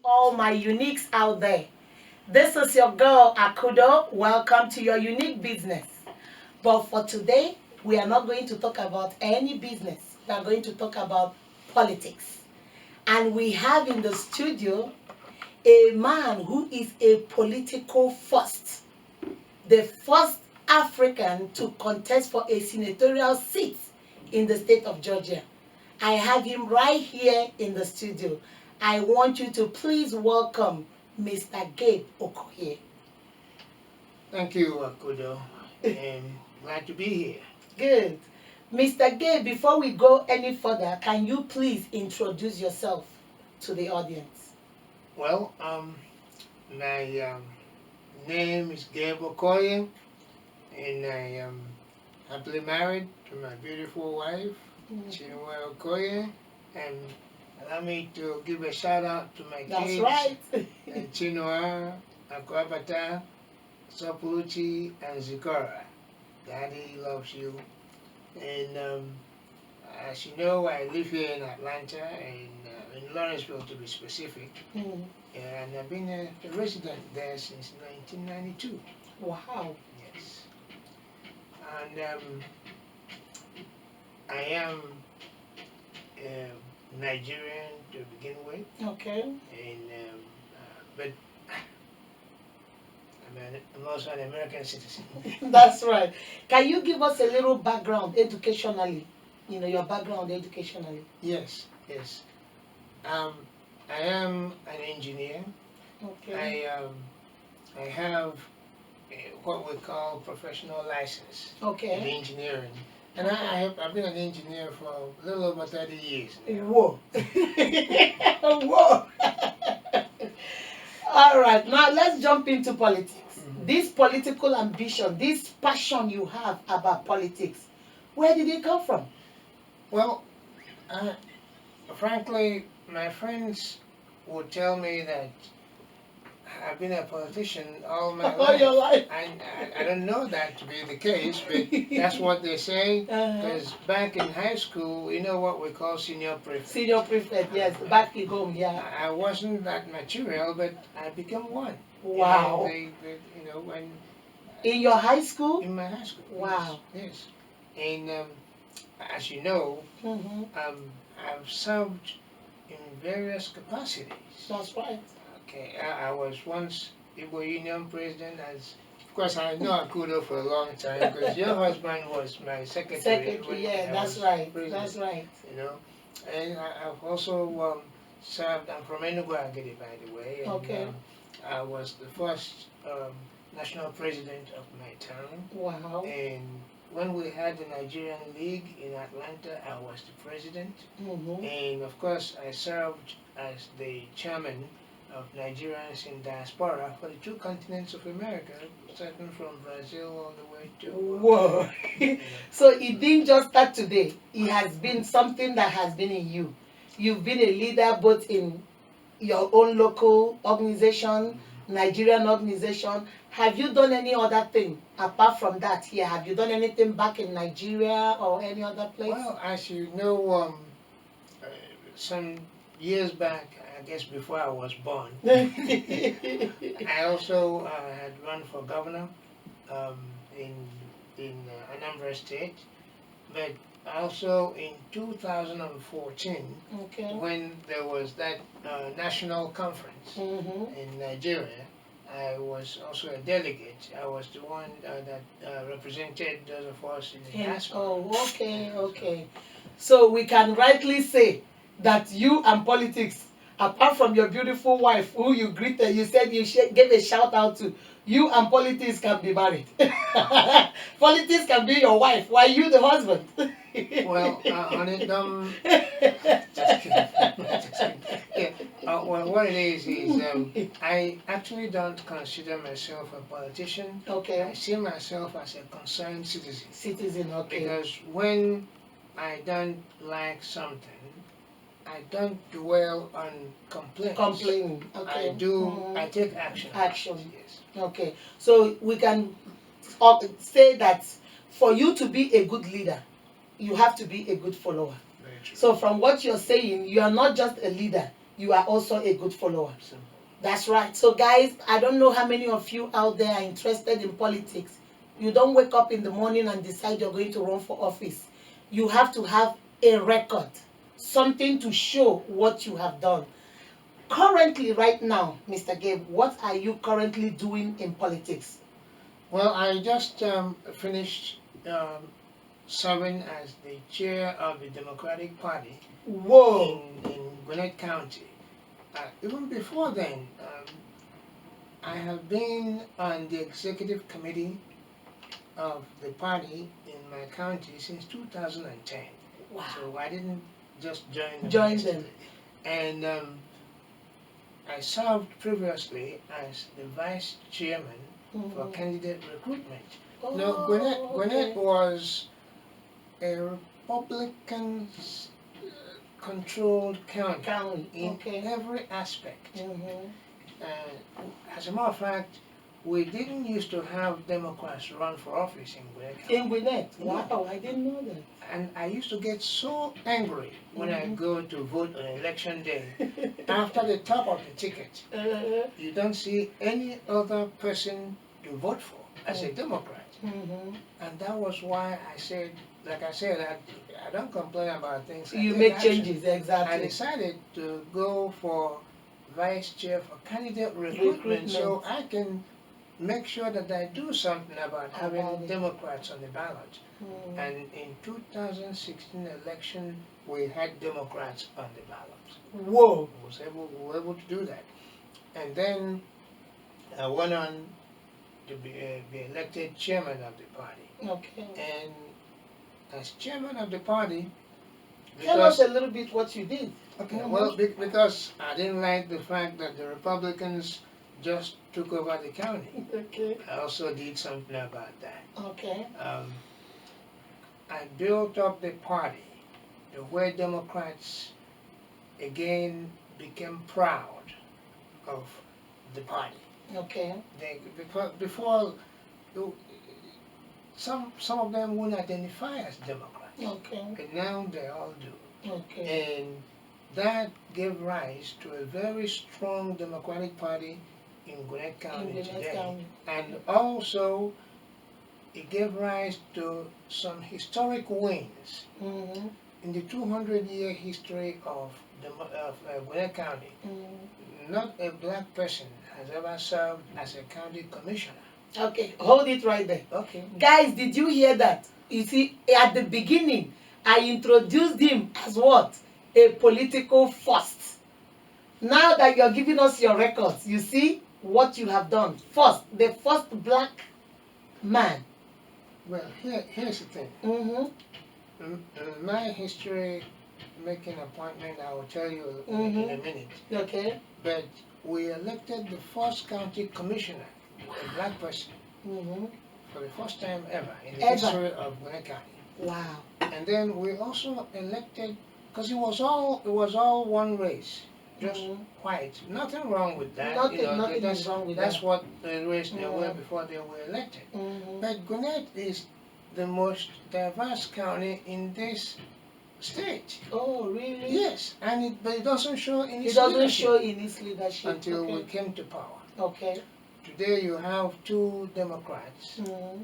all my uniques out there. This is your girl Akudo. Welcome to your unique business. But for today, we are not going to talk about any business. We are going to talk about politics. And we have in the studio a man who is a political first. The first African to contest for a senatorial seat in the state of Georgia. I have him right here in the studio. I want you to please welcome Mr. Gabe Okoye. Thank you, Akudo. I'm glad to be here. Good. Mr. Gabe, before we go any further, can you please introduce yourself to the audience? Well, my name is Gabe Okoye, and I am happily married to my beautiful wife, Senatorial Okoye, and allow me to give a shout out to my That's kids, right. Chinoa, Akwabata, Sopuluchi, and Zikora. Daddy loves you. And as you know, I live here in Atlanta, and in Lawrenceville to be specific. And I've been a resident there since 1992. Wow. Yes. And I am Nigerian to begin with. Okay. And but I'm also an American citizen. That's right. Can you give us a little background educationally? You know, your background educationally. Yes, yes. I am an engineer. Okay. I have what we call professional license in Okay. engineering. And I've been an engineer for a little over 30 years now. Whoa. Whoa. All right. Now let's jump into politics. This political ambition, this passion you have about politics, where did it come from? Well, frankly, my friends would tell me that I've been a politician all my All life. your life. I don't know that to be the case, but that's what they say. Because back in high school, you know what we call senior prefect. Senior prefect, yes, back at home, yeah. I wasn't that material, but I became one. Wow. You know, when In your high school? in my high school. Wow. Yes. And as you know, I've served in various capacities. That's right. Okay, I was once Igbo Union president. Of course, I know Akudo for a long time because your husband was my secretary. Secretary, yeah, that's right. President, That's right. You know, and I've also served. I'm from Enugu Agede, by the way. And, Okay. I was the first national president of my town. Wow. And when we had the Nigerian League in Atlanta, I was the president. And of course, I served as the chairman of Nigerians in diaspora for the two continents of America, starting from Brazil all the way to... Whoa. So it didn't just start today. It has been something that has been in you. You've been a leader both in your own local organization, Nigerian organization. Have you done any other thing apart from that here? Have you done anything back in Nigeria or any other place? Well, as you know, some years back, I guess before I was born, I also had run for governor in Anambra State, but also in 2014, Okay. when there was that national conference in Nigeria, I was also a delegate. I was the one that represented those of us in the diaspora. Oh, okay, okay. So we can rightly say that you and politics, apart from your beautiful wife who you greeted, you said you gave a shout out to, you and politics can be married. Politics can be your wife while you the husband. Well, on it, just kidding. Just kidding. Yeah. Well, what it is I actually don't consider myself a politician. Okay. I see myself as a concerned citizen. Citizen, okay. Because when I don't like something, I don't dwell on complaints. Complaining, okay. I take action. Action. Yes. Okay. So we can say that for you to be a good leader, you have to be a good follower. Very true. So from what you're saying, you are not just a leader, you are also a good follower. Simple. That's right. So, guys, I don't know how many of you out there are interested in politics. You don't wake up in the morning and decide you're going to run for office. You have to have a record, something to show what you have done. Currently, right now, Mr. Gabe, what are you currently doing in politics? Well, I just finished serving as the chair of the Democratic Party Whoa! in Gwinnett County. Even before then, I have been on the executive committee of the party in my county since 2010. Wow. So I didn't just join them. Join yesterday. them. And I served previously as the vice chairman for candidate recruitment. Oh, Now, Gwinnett okay. was a Republican controlled county in Okay. every aspect. Mhm. As a matter of fact, we didn't used to have Democrats run for office in Gwinnett County. In Gwinnett. Wow, I didn't know that. And I used to get so angry when I go to vote on election day. After the top of the ticket, you don't see any other person to vote for as a Democrat. And that was why I said, like I said, I don't complain about things. You I make take action. changes, exactly. I decided to go for vice chair for candidate recruitment so I can make sure that I do something about having Democrats on the ballot. And in 2016 election, we had Democrats on the ballot. Whoa! We were able to do that. And then I went on to be elected chairman of the party. Okay. And as chairman of the party, tell us a little bit what you did. Okay, well, because I didn't like the fact that the Republicans just took over the county. Okay. I also did something about that. Okay. I built up the party the way Democrats again became proud of the party. Okay. Before some of them wouldn't identify as Democrats. Okay. But now they all do. Okay. And that gave rise to a very strong Democratic Party in Gwinnett County today. And also, it gave rise to some historic wins in the 200-year history of Gwinnett County. Not a black person has ever served as a county commissioner. Okay, hold it right there. Okay. Guys, did you hear that? You see, at the beginning, I introduced him as what? A political first. Now that you're giving us your records, you see what you have done. First, the first black man. Well, here's the thing. In my history making appointment, I will tell you in a minute. Okay. But we elected the first county commissioner, a black person, for the first time ever in the history of Gwinnett County. Wow. And then we also elected, because it was all one race, just white. Nothing wrong with that. Nothing is wrong with that. That's what the race they were before they were elected. But Gwinnett is the most diverse county in this state. Oh, really? Yes, but it doesn't show in its leadership until we came to power. Okay. Today you have two Democrats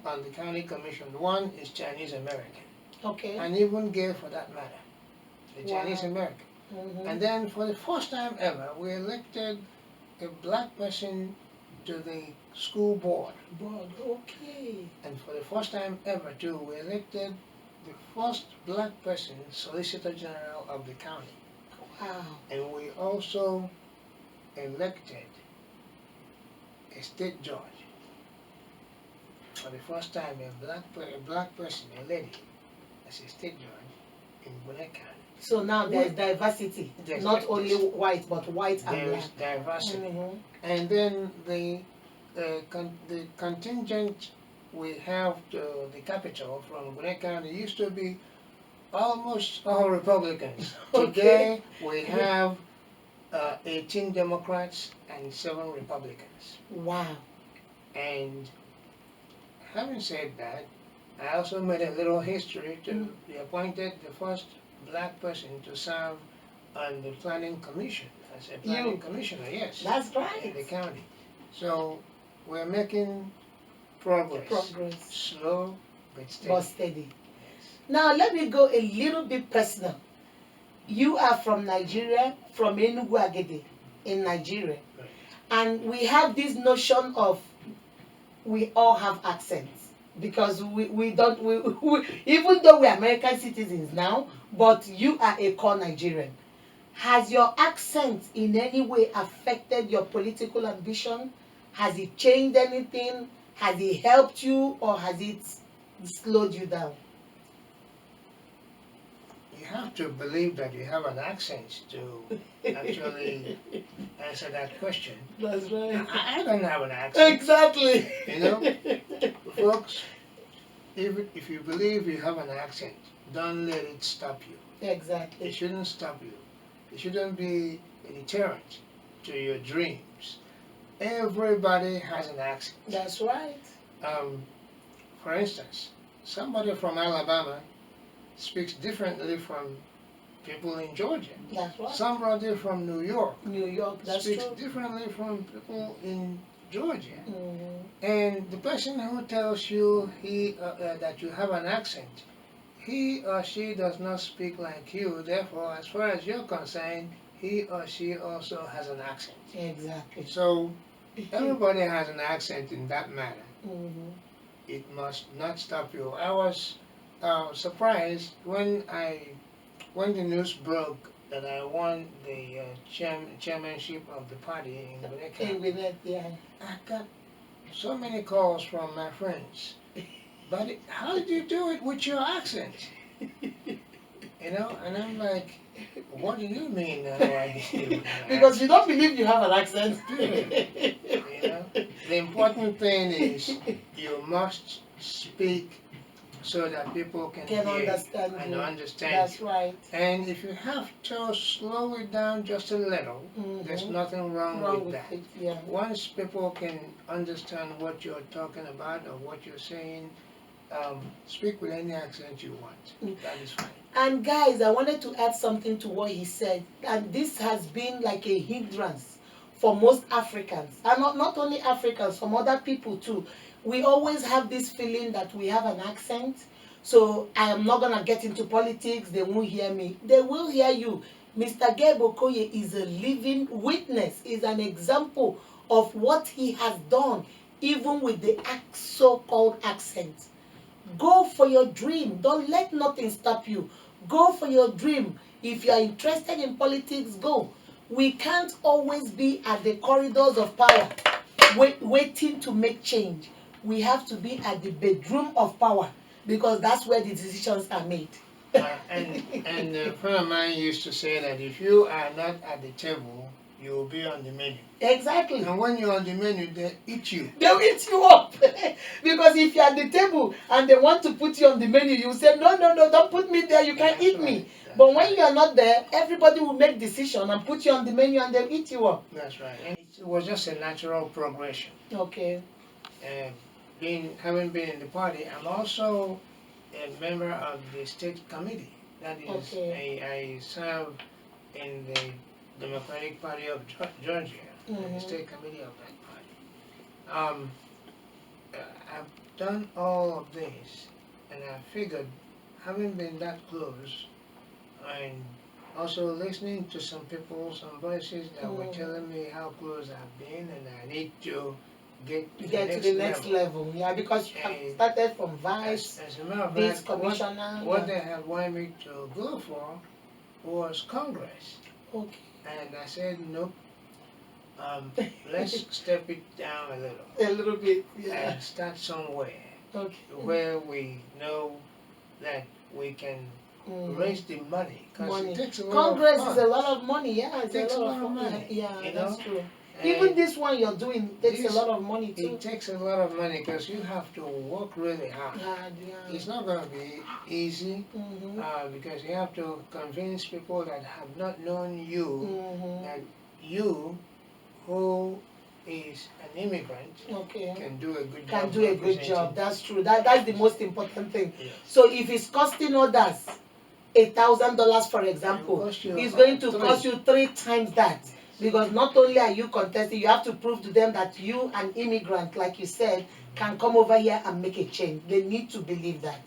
on the county commission. One is Chinese American. Okay. And even gay for that matter, the Chinese American. And then for the first time ever, we elected a black person to the school board. Okay. And for the first time ever too, we elected the first black person Solicitor General of the county. Wow. And we also elected a state judge. For the first time, a black person, a lady, as a state judge in Gwinnett County. So now there's diversity, not only white, but white and black. There is diversity. And then the contingent we have to the capital from Gwinnett County used to be almost all Republicans. Today we have 18 Democrats and 7 Republicans. Wow. And having said that, I also made a little history to be appointed the first black person to serve on the Planning Commission as a planning commissioner, yes. That's In right. the county. So we're making progress. Progress. Slow but steady. But steady. Yes. Now let me go a little bit personal. You are from Nigeria, from Enugu Agede in Nigeria. Right. And we have this notion of we all have accents because we don't even though we're American citizens now, but you are a core Nigerian. Has your accent in any way affected your political ambition? Has it changed anything? Has it helped you or has it slowed you down? You have to believe that you have an accent to actually answer that question. That's right. I don't have an accent. Exactly. You know, folks, if you believe you have an accent, don't let it stop you. Exactly. It shouldn't stop you. It shouldn't be a deterrent to your dreams. Everybody has an accent. That's right. For instance, somebody from Alabama speaks differently from people in Georgia. That's right. Somebody from New York New York, that's speaks true. differently from people in Georgia. Mm-hmm. And the person who tells you that you have an accent, he or she does not speak like you. Therefore, as far as you're concerned, he or she also has an accent. Exactly. So everybody has an accent in that matter. Mm-hmm. It must not stop you. I was surprised when the news broke that I won the chairmanship of the party in Gwinnett. Yeah. I got so many calls from my friends. But how did you do it with your accent? You know, and I'm like, what do you mean? Because you don't believe you have an accent. You know, the important thing is you must speak so that people can hear understand and you. understand That's you. right. And if you have to slow it down just a little, there's nothing wrong with that. It, yeah. Once people can understand what you're talking about or what you're saying, speak with any accent you want. That is fine. And guys, I wanted to add something to what he said. And this has been like a hindrance for most Africans. And not only Africans, some other people too. We always have this feeling that we have an accent. So I am not going to get into politics. They won't hear me. They will hear you. Mr. Gabe Okoye is a living witness, is an example of what he has done, even with the so-called accent. Go for your dream. Don't let nothing stop you. Go for your dream. If you are interested in politics, go. We can't always be at the corridors of power waiting to make change. We have to be at the bedroom of power because that's where the decisions are made. And a friend of mine used to say that if you are not at the table, you will be on the menu. Exactly. And when you're on the menu, they eat you. They'll eat you up. Because if you're at the table and they want to put you on the menu, you say, no, don't put me there, you can't eat me. But when you're not there, everybody will make decision and put you on the menu and they'll eat you up. That's right. And it was just a natural progression. Okay. Having been in the party, I'm also a member of the state committee. That is, I serve in the Democratic Party of Georgia, the state committee of that party. I've done all of this, and I figured, having been that close, and also listening to some people, some voices that were telling me how close I've been, and I need to get to the next level. Yeah, because you have started from vice, as a matter of vice fact, commissioner. What they had wanted me to go for was Congress. Okay. And I said, nope. Let's step it down a little. A little bit, yeah. And start somewhere where we know that we can raise the money. Because it takes a lot Congress of is a lot of money, yeah. It takes a lot of money. Yeah, that's true. And even this one you're doing takes a lot of money too. It takes a lot of money because you have to work really hard. It's not going to be easy because you have to convince people that have not known you that you, who is an immigrant, can do a good job. Can do a good job. That's true. That's the most important thing. Yes. So if it's costing others $1,000, for example, it's going to cost you 3 times that. Because not only are you contesting, you have to prove to them that you, an immigrant, like you said, can come over here and make a change. They need to believe that.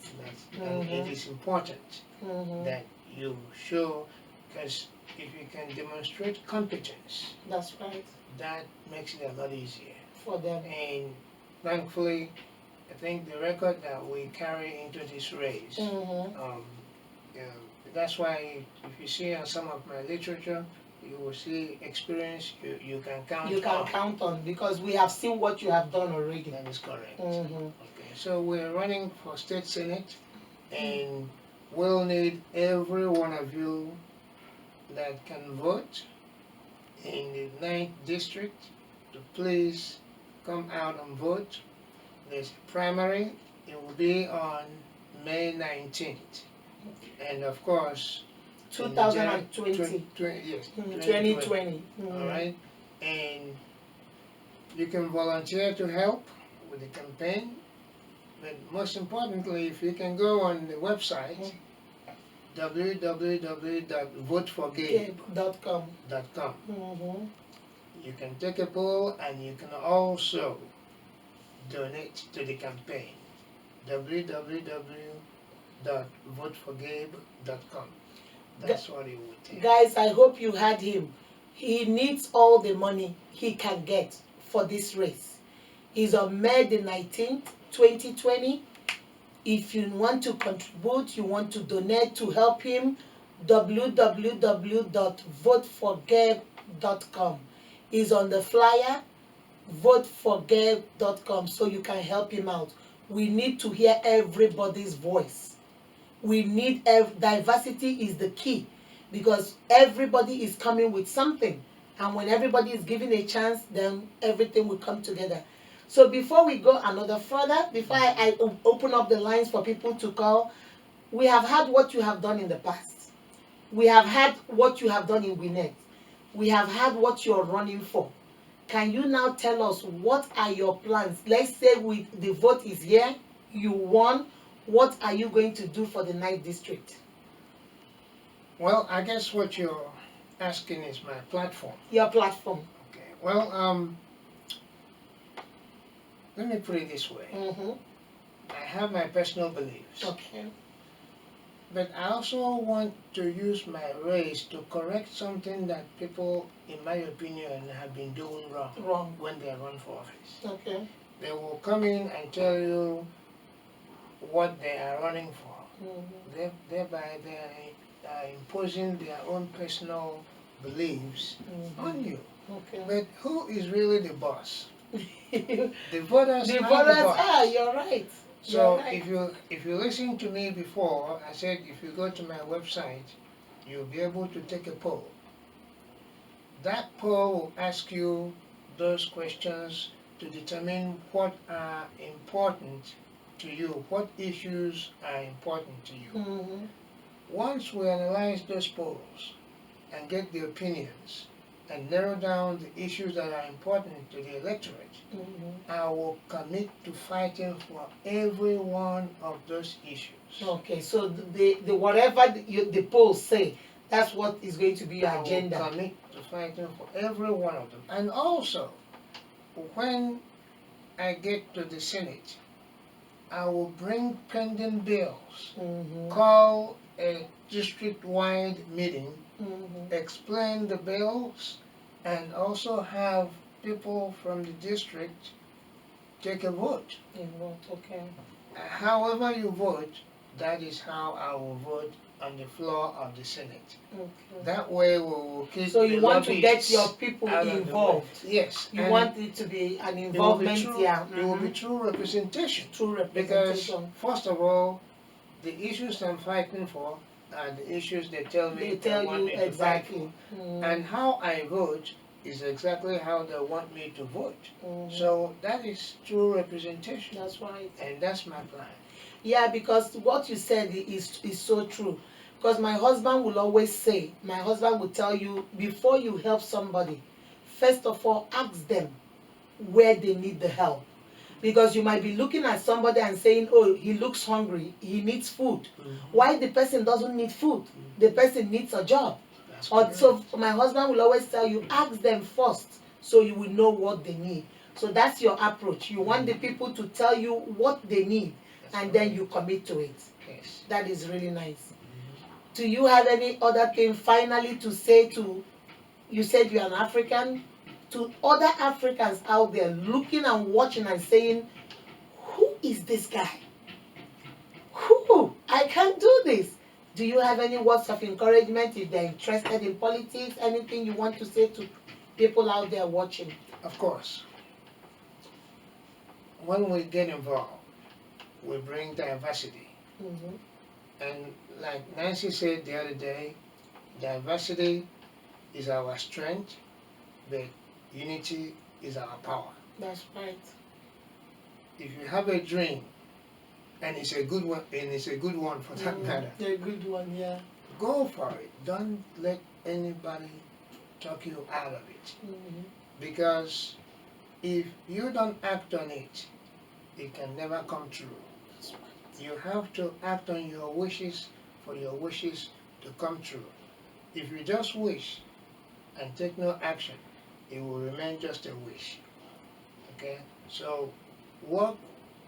And it is important Mhm. that you show, because if you can demonstrate competence, That's right. that makes it a lot easier. For them. And thankfully, I think the record that we carry into this race, Mhm. you know, that's why if you see on some of my literature, you will see experience you can count You can on. count on, because we have seen what you have done already. That is correct. Mhm. Okay, so we're running for state senate, and we'll need every one of you that can vote in the 9th district to please come out and vote. There's a primary. It will be on May 19th. And of course, in the 2020. yes, 2020. All right. And you can volunteer to help with the campaign. But most importantly, if you can go on the website, www.voteforgabe.com. Gabe.com. You can take a poll and you can also donate to the campaign. www.voteforgabe.com. That's what it would take. Guys, I hope you heard him. He needs all the money he can get for this race. He's on May the 19th, 2020. If you want to contribute, you want to donate to help him, www.voteforgabe.com is on the flyer, voteforgabe.com, so you can help him out. We need to hear everybody's voice. We need diversity is the key, because everybody is coming with something, and when everybody is given a chance, then everything will come together. So before we go another further, before I open up the lines for people to call, we have had what you have done in the past. We have had what you have done in Gwinnett. We have had what you're running for. Can you now tell us what are your plans? Let's say the vote is here, you won. What are you going to do for the 9th district? Well, I guess what you're asking is my platform. Your platform. Okay. Well, let me put it this way. I have my personal beliefs. Okay. But I also want to use my race to correct something that people, in my opinion, have been doing wrong when they run for office. Okay. They will come in and tell you what they are running for. Thereby, they are imposing their own personal beliefs on you. Okay. But who is really the boss? The voters The are voters the boss. are, you're right. So You're right. if you listen to me before, I said if you go to my website, you'll be able to take a poll. That poll will ask you those questions to determine what are important to you, what issues are important to you. Once we analyze those polls and get the opinions and narrow down the issues that are important to the electorate, I will commit to fighting for every one of those issues. Okay, so the whatever the polls say, that's what is going to be your agenda. I will commit to fighting for every one of them. And also, when I get to the Senate, I will bring pending bills, call a district-wide meeting, explain the bills, and also have people from the district take a vote. Okay. However you vote, that is how I will vote on the floor of the Senate. Okay. That way we will keep. So you want to get your people involved. Yes. You want it to be an involvement. It will be true representation. True representation. Because first of all, the issues I'm fighting for are the issues they tell me they want me to fight for. And how I vote is exactly how they want me to vote. So that is true representation. That's right. And that's my plan. Yeah, because what you said is so true. Because my husband will always say, my husband will tell you, before you help somebody, first of all, ask them where they need the help. Because you might be looking at somebody and saying, oh, he looks hungry, he needs food. Why the person doesn't need food? The person needs a job. That's Or so correct. my husband will always tell you, ask them first so you will know what they need. So that's your approach. You want the people to tell you what they need, That's and then correct. you commit to it. Yes. That is really nice. Mhm. Do you have any other thing finally to say to, you said you're an African, to other Africans out there looking and watching and saying, who is this guy? Who? I can't do this. Do you have any words of encouragement if they're interested in politics? Anything you want to say to people out there watching? Of course, when we get involved, we bring diversity. Mm-hmm. And like Nancy said the other day, diversity is our strength, but unity is our power. That's right. If you have a dream, and it's a good one, and it's a good one for that matter, A good one, yeah. go for it. Don't let anybody talk you out of it. Mm-hmm. Because if you don't act on it, it can never come true. That's right. You have to act on your wishes for your wishes to come true. If you just wish and take no action, it will remain just a wish. Okay? So work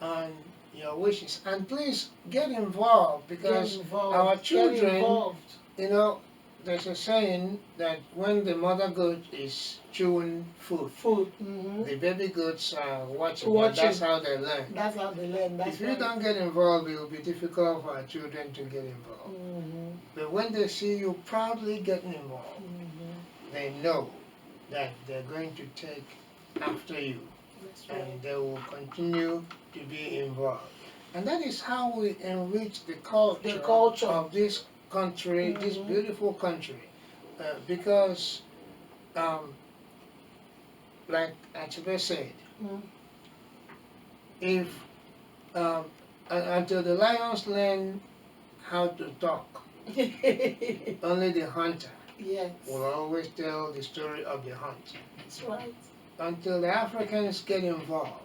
on your wishes and please get involved because Get involved. our Get children, involved. you know, there's a saying that when the mother goat is chewing food, Mm-hmm. the baby goats are watching. And Watching. that's how they learn. That's how they learn. That's If you right. don't get involved, it will be difficult for our children to get involved. Mm-hmm. But when they see you proudly getting involved, Mm-hmm. they know that they're going to take after you That's right. and they will continue to be involved. And that is how we enrich the culture, of this country, this Mhm. beautiful country. Because, like Achibe said, Mm. if until the lions learn how to talk, only the hunter Yes. will always tell the story of the hunt. That's right. Until the Africans get involved,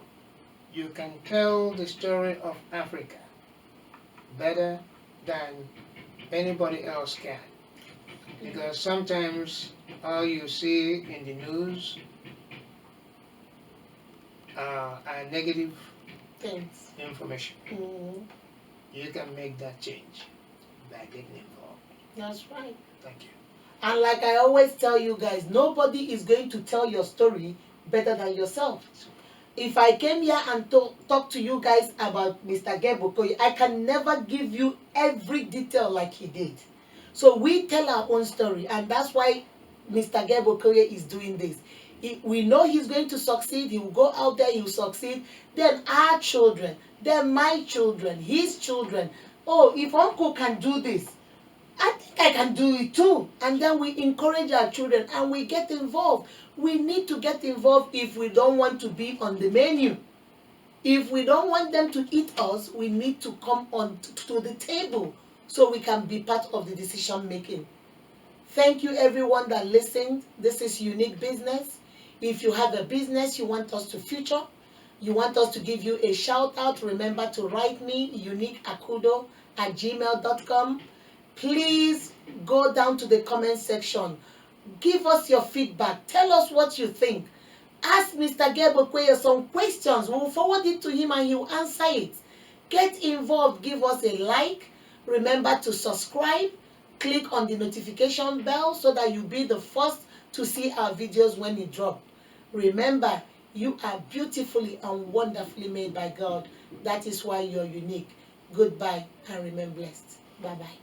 you can tell the story of Africa better than anybody else can. Because sometimes all you see in the news are negative Thanks. information. Mm-hmm. You can make that change by getting involved. That's right. Thank you. And like I always tell you guys, nobody is going to tell your story better than yourself. If I came here and talk to you guys about Mr. Gabe Okoye, I can never give you every detail like he did. So we tell our own story, and that's why Mr. Gabe Okoye is doing this. We know he's going to succeed. He will go out there, he will succeed. Then our children, then my children, his children. Oh, if uncle can do this, I think I can do it too. And then we encourage our children and we get involved. We need to get involved if we don't want to be on the menu. If we don't want them to eat us, we need to come on to the table so we can be part of the decision making. Thank you everyone that listened. This is Unique Business. If you have a business you want us to feature, you want us to give you a shout out, remember to write me uniqueakudo@gmail.com. Please go down to the comment section. Give us your feedback. Tell us what you think. Ask Mr. Gabe Okoye some questions. We will forward it to him and he will answer it. Get involved. Give us a like. Remember to subscribe. Click on the notification bell so that you'll be the first to see our videos when they drop. Remember, you are beautifully and wonderfully made by God. That is why you're unique. Goodbye and remain blessed. Bye-bye.